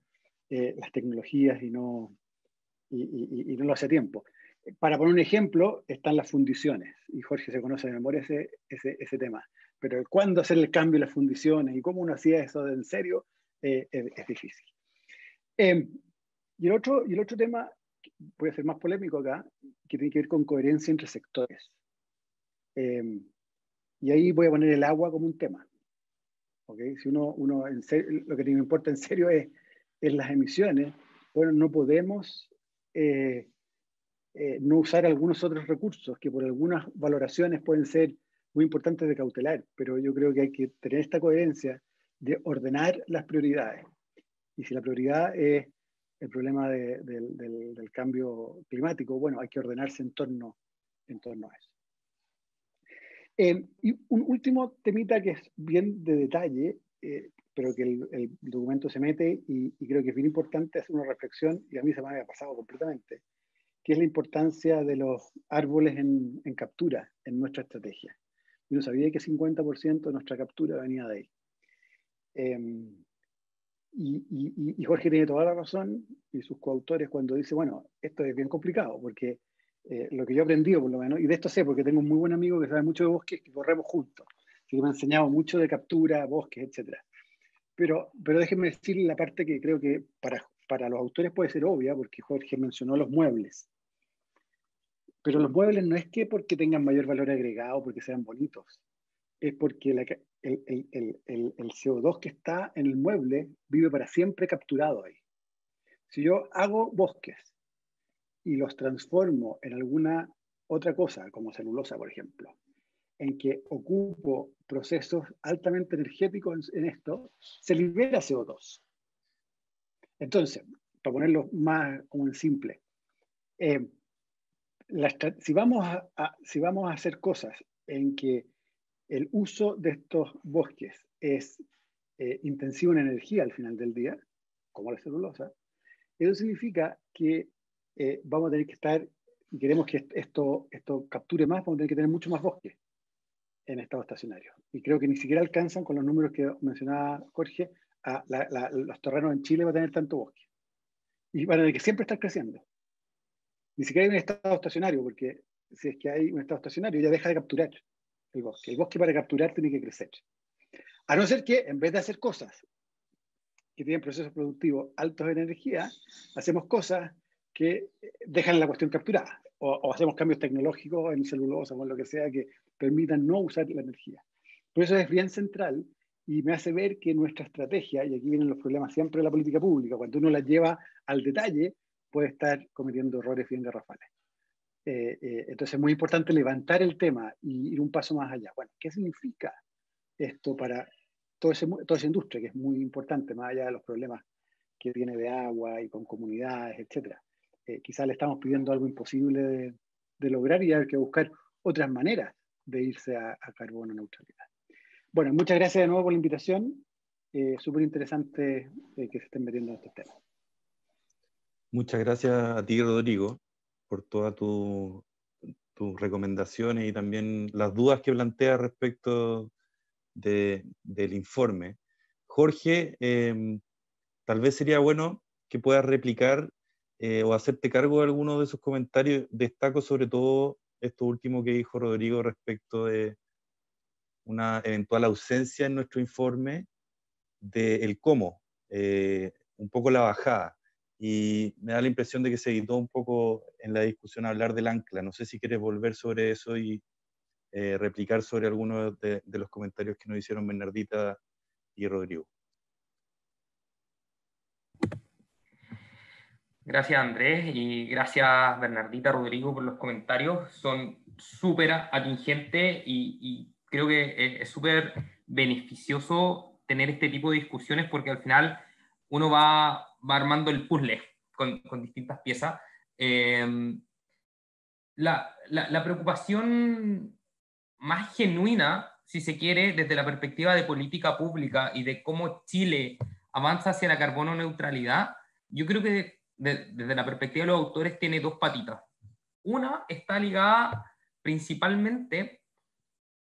las tecnologías y no lo hace a tiempo. Para poner un ejemplo, están las fundiciones, y Jorge se conoce de memoria ese tema, pero cuándo hacer el cambio de las fundiciones y cómo uno hacía eso en serio es difícil. Y el otro tema, voy a ser más polémico acá, que tiene que ver con coherencia entre sectores. Y ahí voy a poner el agua como un tema. ¿Okay? Si uno en serio, lo que me importa en serio es las emisiones, bueno, no podemos no usar algunos otros recursos que por algunas valoraciones pueden ser muy importantes de cautelar, pero yo creo que hay que tener esta coherencia de ordenar las prioridades. Y si la prioridad es el problema del cambio climático, bueno, hay que ordenarse en torno a eso. Y un último temita que es bien de detalle, pero que el documento se mete y creo que es bien importante hacer una reflexión, y a mí se me había pasado completamente, que es la importancia de los árboles en captura en nuestra estrategia. Yo no sabía que 50% de nuestra captura venía de ahí. Y Jorge tiene toda la razón, y sus coautores, cuando dice, bueno, esto es bien complicado, porque lo que yo he aprendido, por lo menos, y de esto sé, porque tengo un muy buen amigo que sabe mucho de bosques, que corremos juntos, que me ha enseñado mucho de captura, bosques, etc. Pero déjenme decir la parte que creo que para los autores puede ser obvia, porque Jorge mencionó los muebles. Pero los muebles no es que porque tengan mayor valor agregado, porque sean bonitos, es porque el CO2 que está en el mueble vive para siempre capturado ahí. Si yo hago bosques y los transformo en alguna otra cosa, como celulosa, por ejemplo, en que ocupo procesos altamente energéticos en esto, se libera CO2. Entonces, para ponerlo más como en simple, si vamos a hacer cosas en que el uso de estos bosques es intensivo en energía al final del día, como la celulosa, eso significa que vamos a tener que estar, y queremos que esto capture más, vamos a tener que tener mucho más bosques en estado estacionario. Y creo que ni siquiera alcanzan con los números que mencionaba Jorge, los terrenos en Chile van a tener tanto bosque. Y van a tener que siempre estar creciendo. Ni siquiera hay un estado estacionario, porque si es que hay un estado estacionario, ya deja de capturar el bosque. El bosque para capturar tiene que crecer. A no ser que, en vez de hacer cosas que tienen procesos productivos altos en energía, hacemos cosas que dejan la cuestión capturada. O hacemos cambios tecnológicos en celulosa o en lo que sea que permitan no usar la energía. Por eso es bien central y me hace ver que nuestra estrategia, y aquí vienen los problemas siempre de la política pública, cuando uno la lleva al detalle, puede estar cometiendo errores bien garrafales. Entonces es muy importante levantar el tema y ir un paso más allá. Bueno, ¿qué significa esto para toda esa industria, que es muy importante, más allá de los problemas que tiene de agua y con comunidades, etcétera? Quizás le estamos pidiendo algo imposible de lograr y hay que buscar otras maneras de irse a carbono neutralidad. Bueno, muchas gracias de nuevo por la invitación. Súper interesante que se estén metiendo en estos temas. Muchas gracias a ti, Rodrigo, por todas tus recomendaciones y también las dudas que planteas respecto del informe. Jorge, tal vez sería bueno que puedas replicar o hacerte cargo de alguno de esos comentarios. Destaco sobre todo esto último que dijo Rodrigo respecto de una eventual ausencia en nuestro informe del cómo, un poco la bajada. Y me da la impresión de que se evitó un poco en la discusión hablar del ancla. No sé si quieres volver sobre eso y replicar sobre algunos de los comentarios que nos hicieron Bernardita y Rodrigo. Gracias, Andrés, y gracias, Bernardita, Rodrigo, por los comentarios. Son súper atingentes y creo que es súper beneficioso tener este tipo de discusiones porque al final uno va armando el puzzle con distintas piezas. La preocupación más genuina, si se quiere, desde la perspectiva de política pública y de cómo Chile avanza hacia la carbono neutralidad, yo creo que desde la perspectiva de los autores tiene dos patitas. Una está ligada principalmente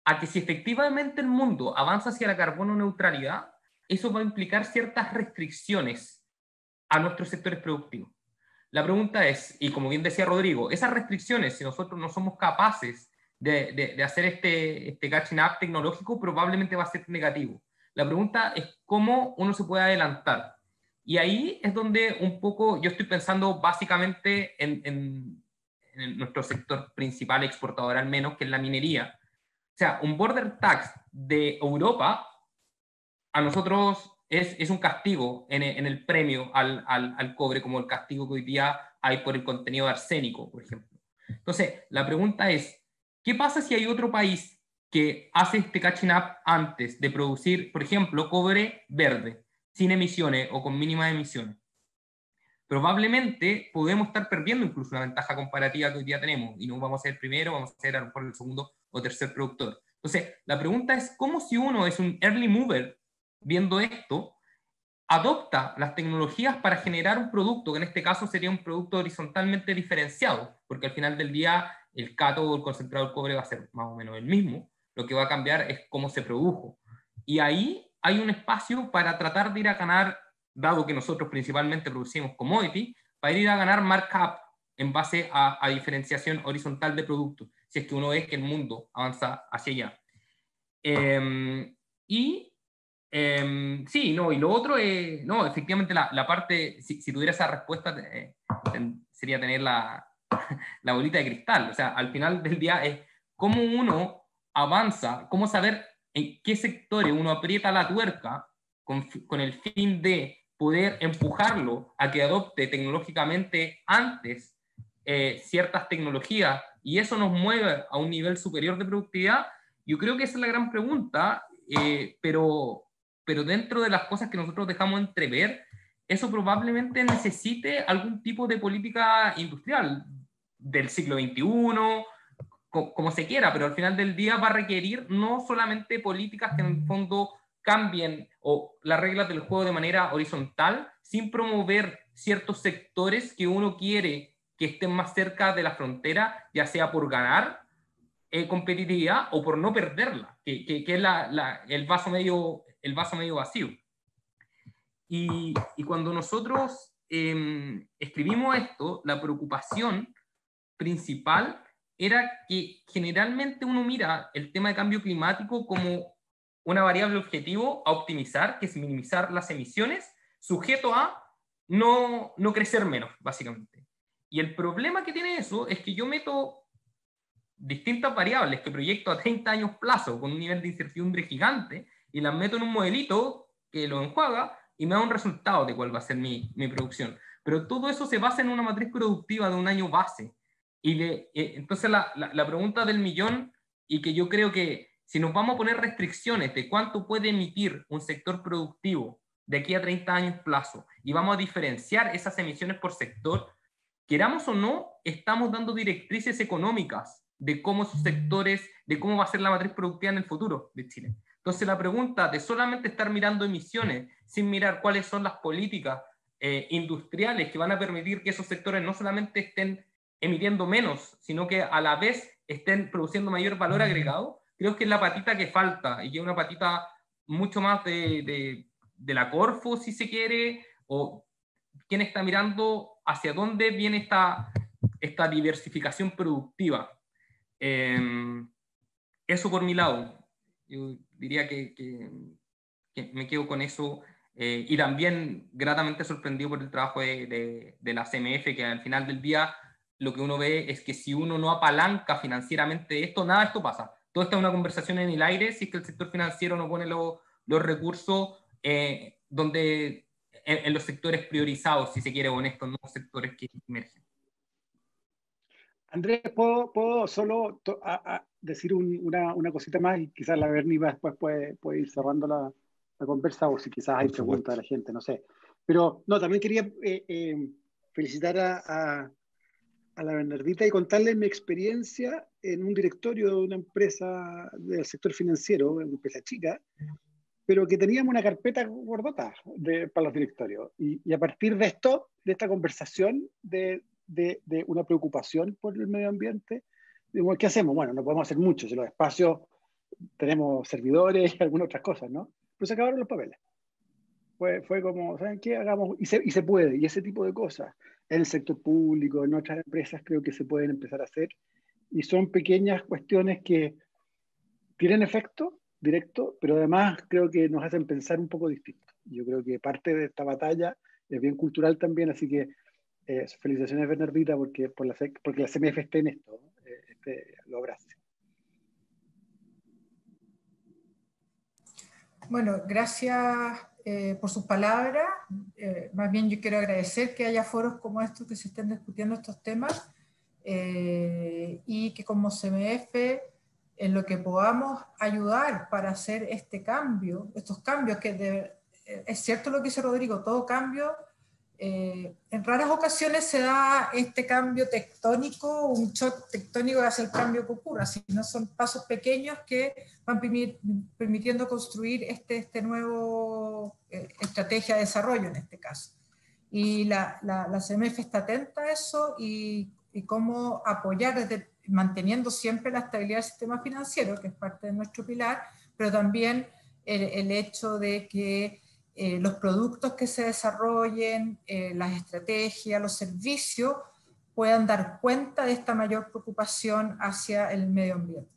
a que si efectivamente el mundo avanza hacia la carbono neutralidad, eso va a implicar ciertas restricciones a nuestros sectores productivos. La pregunta es, y como bien decía Rodrigo, esas restricciones, si nosotros no somos capaces de hacer este catching up tecnológico, probablemente va a ser negativo. La pregunta es cómo uno se puede adelantar. Y ahí es donde un poco yo estoy pensando básicamente en nuestro sector principal exportador al menos, que es la minería. O sea, un border tax de Europa a nosotros es un castigo en el premio al cobre, como el castigo que hoy día hay por el contenido de arsénico, por ejemplo. Entonces, la pregunta es, ¿qué pasa si hay otro país que hace este catching up antes de producir, por ejemplo, cobre verde, sin emisiones o con mínimas emisiones? Probablemente podemos estar perdiendo incluso una ventaja comparativa que hoy día tenemos y no vamos a ser el primero, vamos a ser a lo mejor el segundo o tercer productor. Entonces, la pregunta es, ¿cómo si uno es un early mover viendo esto, adopta las tecnologías para generar un producto, que en este caso sería un producto horizontalmente diferenciado, porque al final del día el cátodo o el concentrado del cobre va a ser más o menos el mismo, lo que va a cambiar es cómo se produjo. Y ahí hay un espacio para tratar de ir a ganar, dado que nosotros principalmente producimos commodity, para ir a ganar markup en base a diferenciación horizontal de productos, si es que uno ve que el mundo avanza hacia allá. Sí, no, y lo otro, no, efectivamente la parte, si tuviera esa respuesta, sería tener la bolita de cristal. O sea, al final del día es cómo uno avanza, cómo saber en qué sectores uno aprieta la tuerca con el fin de poder empujarlo a que adopte tecnológicamente antes ciertas tecnologías, y eso nos mueve a un nivel superior de productividad. Yo creo que esa es la gran pregunta, pero dentro de las cosas que nosotros dejamos entrever, eso probablemente necesite algún tipo de política industrial del siglo XXI, como se quiera, pero al final del día va a requerir no solamente políticas que en el fondo cambien o las reglas del juego de manera horizontal, sin promover ciertos sectores que uno quiere que estén más cerca de la frontera, ya sea por ganar competitividad o por no perderla, que es el vaso medio vacío. Y cuando nosotros escribimos esto, la preocupación principal era que generalmente uno mira el tema de cambio climático como una variable objetivo a optimizar, que es minimizar las emisiones, sujeto a no crecer menos, básicamente. Y el problema que tiene eso es que yo meto distintas variables que proyecto a 30 años plazo con un nivel de incertidumbre gigante y las meto en un modelito que lo enjuaga y me da un resultado de cuál va a ser mi producción. Pero todo eso se basa en una matriz productiva de un año base. Y entonces la pregunta del millón, y que yo creo que si nos vamos a poner restricciones de cuánto puede emitir un sector productivo de aquí a 30 años plazo, y vamos a diferenciar esas emisiones por sector, queramos o no, estamos dando directrices económicas de cómo esos sectores, de cómo va a ser la matriz productiva en el futuro de Chile. Entonces la pregunta de solamente estar mirando emisiones sin mirar cuáles son las políticas industriales que van a permitir que esos sectores no solamente estén emitiendo menos, sino que a la vez estén produciendo mayor valor agregado, creo que es la patita que falta, y que es una patita mucho más de la Corfo, si se quiere, o quién está mirando hacia dónde viene esta diversificación productiva. Eso por mi lado. Yo diría que me quedo con eso, y también gratamente sorprendido por el trabajo de la CMF, que al final del día lo que uno ve es que si uno no apalanca financieramente esto, nada de esto pasa. Todo está en una conversación en el aire si es que el sector financiero no pone los recursos donde en los sectores priorizados, si se quiere, o en estos nuevos sectores que emergen. Andrés, ¿puedo solo decir una cosita más, y quizás la Berni después puede ir cerrando la conversa, o si quizás hay preguntas de la gente, no sé. Pero no, también quería felicitar a la Bernardita y contarle mi experiencia en un directorio de una empresa del sector financiero, una empresa chica, pero que teníamos una carpeta gordota para los directorios. Y a partir de esto, de esta conversación de una preocupación por el medio ambiente, digamos, ¿qué hacemos? Bueno, no podemos hacer mucho, si los espacios tenemos servidores y algunas otras cosas, ¿no? Pues se acabaron los papeles. Fue como, ¿saben qué? Hagamos, y se puede, y ese tipo de cosas en el sector público, en otras empresas, creo que se pueden empezar a hacer, y son pequeñas cuestiones que tienen efecto directo, pero además creo que nos hacen pensar un poco distinto. Yo creo que parte de esta batalla es bien cultural también, así que felicitaciones, Bernardita, porque la CMF esté en esto, lo abrazo. Bueno, gracias por sus palabras. Más bien yo quiero agradecer que haya foros como estos que se estén discutiendo estos temas, y que como CMF, en lo que podamos ayudar para hacer este cambio, estos cambios que es cierto lo que dice Rodrigo, todo cambio en raras ocasiones se da este cambio tectónico, un shock tectónico que hace el cambio que ocurra, sino son pasos pequeños que van permitiendo construir este nuevo estrategia de desarrollo en este caso. Y la CMF está atenta a eso y cómo apoyar manteniendo siempre la estabilidad del sistema financiero, que es parte de nuestro pilar, pero también el hecho de que los productos que se desarrollen, las estrategias, los servicios, puedan dar cuenta de esta mayor preocupación hacia el medio ambiente.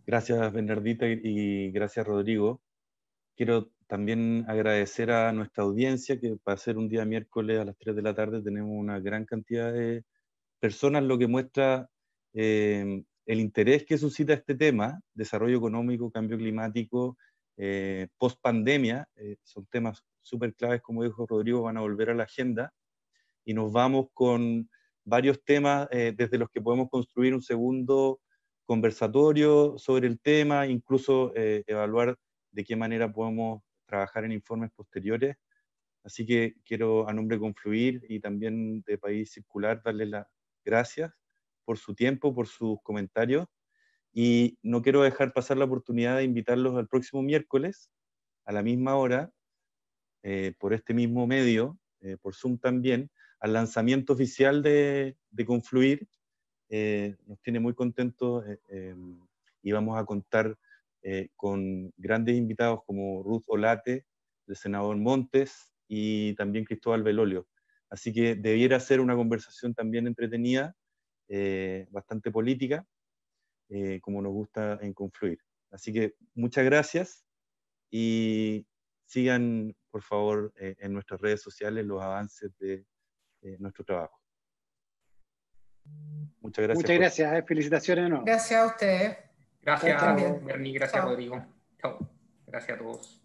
Gracias, Bernardita, y gracias, Rodrigo. Quiero también agradecer a nuestra audiencia, que para ser un día miércoles a las 3 de la tarde tenemos una gran cantidad de personas, lo que muestra el interés que suscita este tema, desarrollo económico, cambio climático, post-pandemia. Son temas súper claves, como dijo Rodrigo, van a volver a la agenda, y nos vamos con varios temas desde los que podemos construir un segundo conversatorio sobre el tema, incluso evaluar de qué manera podemos trabajar en informes posteriores. Así que quiero, a nombre de Confluir y también de País Circular, darles las gracias por su tiempo, por sus comentarios, y no quiero dejar pasar la oportunidad de invitarlos al próximo miércoles a la misma hora, por este mismo medio, por Zoom también, al lanzamiento oficial de Confluir. Nos tiene muy contentos y vamos a contar con grandes invitados como Ruth Olate, el senador Montes, y también Cristóbal Belolio. Así que debiera ser una conversación también entretenida, bastante política, como nos gusta en Confluir. Así que muchas gracias, y sigan, por favor, en nuestras redes sociales los avances de nuestro trabajo. Muchas gracias. Muchas gracias, felicitaciones de nuevo. Gracias a ustedes. Gracias, Chao, chao. Bernie, gracias, Chao. Rodrigo. Chao. Gracias a todos.